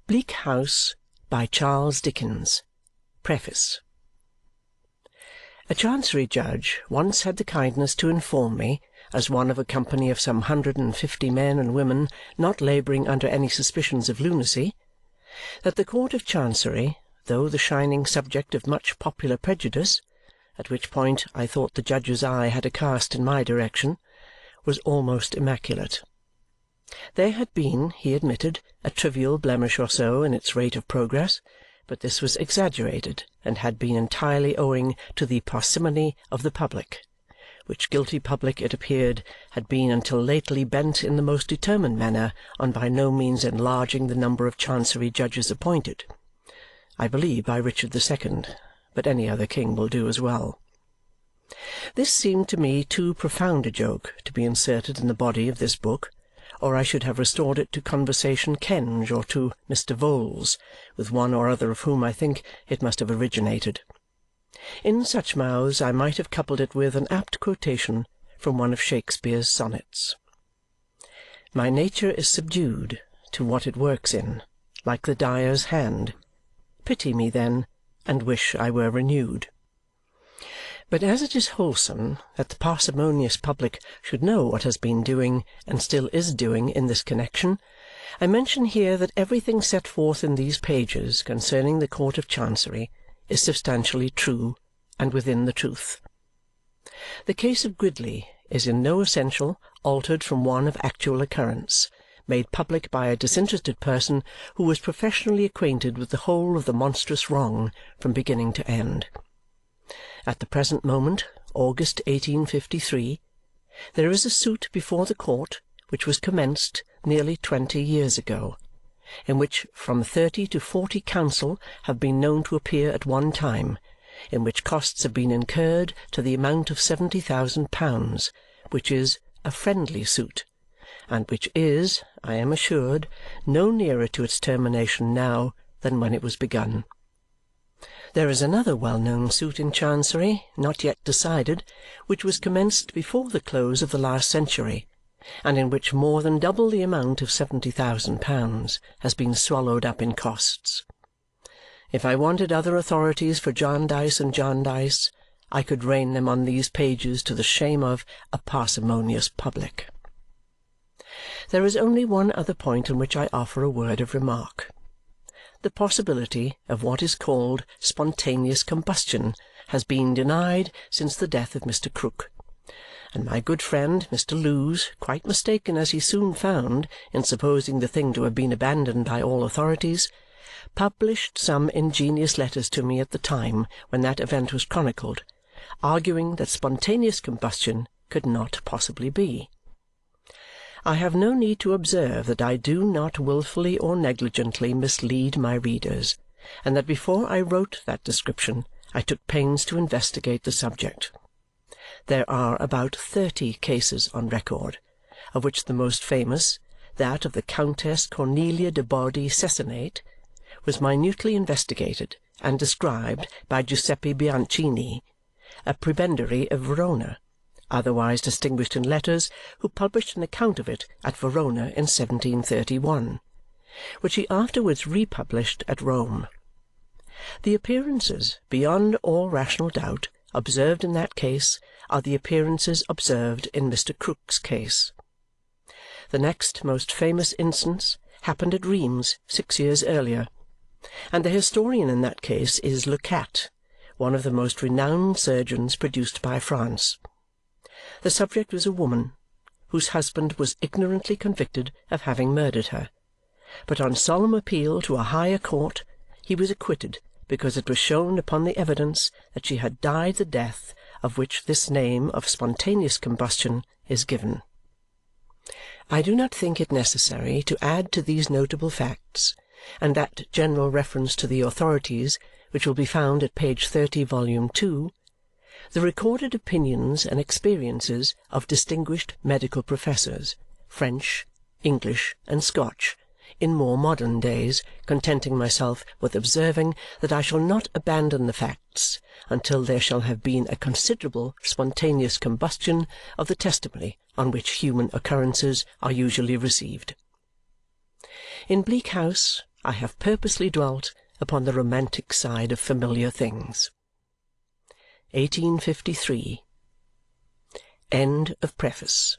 Bleak House by Charles Dickens. Preface. A Chancery judge once had the kindness to inform me, as one of a company of some 150 men and women not labouring under any suspicions of lunacy, that the Court of Chancery, though the shining subject of much popular prejudice, at which point I thought the judge's eye had a cast in my direction, was almost immaculate. There had been, he admitted, a trivial blemish or so in its rate of progress, but this was exaggerated and had been entirely owing to the parsimony of the public, which guilty public, it appeared, had been until lately bent in the most determined manner on by no means enlarging the number of Chancery judges appointed, I believe by Richard II, but any other king will do as well. This seemed to me too profound a joke to be inserted in the body of this book, or I should have restored it to Conversation Kenge or to Mr. Vholes, with one or other of whom I think it must have originated. In such mouths I might have coupled it with an apt quotation from one of Shakespeare's sonnets. My nature is subdued to what it works in, like the dyer's hand. Pity me, then, and wish I were renewed. But as it is wholesome that the parsimonious public should know what has been doing and still is doing in this connexion, I mention here that everything set forth in these pages concerning the Court of Chancery is substantially true and within the truth. The case of Gridley is in no essential altered from one of actual occurrence, made public by a disinterested person who was professionally acquainted with the whole of the monstrous wrong from beginning to end. At the present moment, August 1853, there is a suit before the court which was commenced nearly 20 years ago, in which from 30 to 40 counsel have been known to appear at one time, in which costs have been incurred to the amount of £70,000, which is a friendly suit, and which is, I am assured, no nearer to its termination now than when it was begun. There is another well-known suit in Chancery, not yet decided, which was commenced before the close of the last century, and in which more than double the amount of £70,000 has been swallowed up in costs. If I wanted other authorities for Jarndyce and Jarndyce, I could rain them on these pages to the shame of a parsimonious public. There is only one other point on which I offer a word of remark. The possibility of what is called spontaneous combustion has been denied since the death of Mr. Krook, and my good friend Mr. Lewes, quite mistaken as he soon found in supposing the thing to have been abandoned by all authorities, published some ingenious letters to me at the time when that event was chronicled, arguing that spontaneous combustion could not possibly be. I have no need to observe that I do not wilfully or negligently mislead my readers, and that before I wrote that description I took pains to investigate the subject. There are about 30 cases on record, of which the most famous, that of the Countess Cornelia de Body Cesenate, was minutely investigated and described by Giuseppe Bianchini, a prebendary of Verona, otherwise distinguished in letters, who published an account of it at Verona in 1731, which he afterwards republished at Rome. The appearances, beyond all rational doubt, observed in that case are the appearances observed in Mr. Krook's case. The next most famous instance happened at Rheims 6 years earlier, and the historian in that case is Le Cat, one of the most renowned surgeons produced by France. The subject was a woman, whose husband was ignorantly convicted of having murdered her, but on solemn appeal to a higher court he was acquitted because it was shown upon the evidence that she had died the death of which this name of spontaneous combustion is given. I do not think it necessary to add to these notable facts, and that general reference to the authorities which will be found at page 30, volume 2, the recorded opinions and experiences of distinguished medical professors, French, English, and Scotch, in more modern days, contenting myself with observing that I shall not abandon the facts until there shall have been a considerable spontaneous combustion of the testimony on which human occurrences are usually received. In Bleak House I have purposely dwelt upon the romantic side of familiar things. 1853. End of Preface.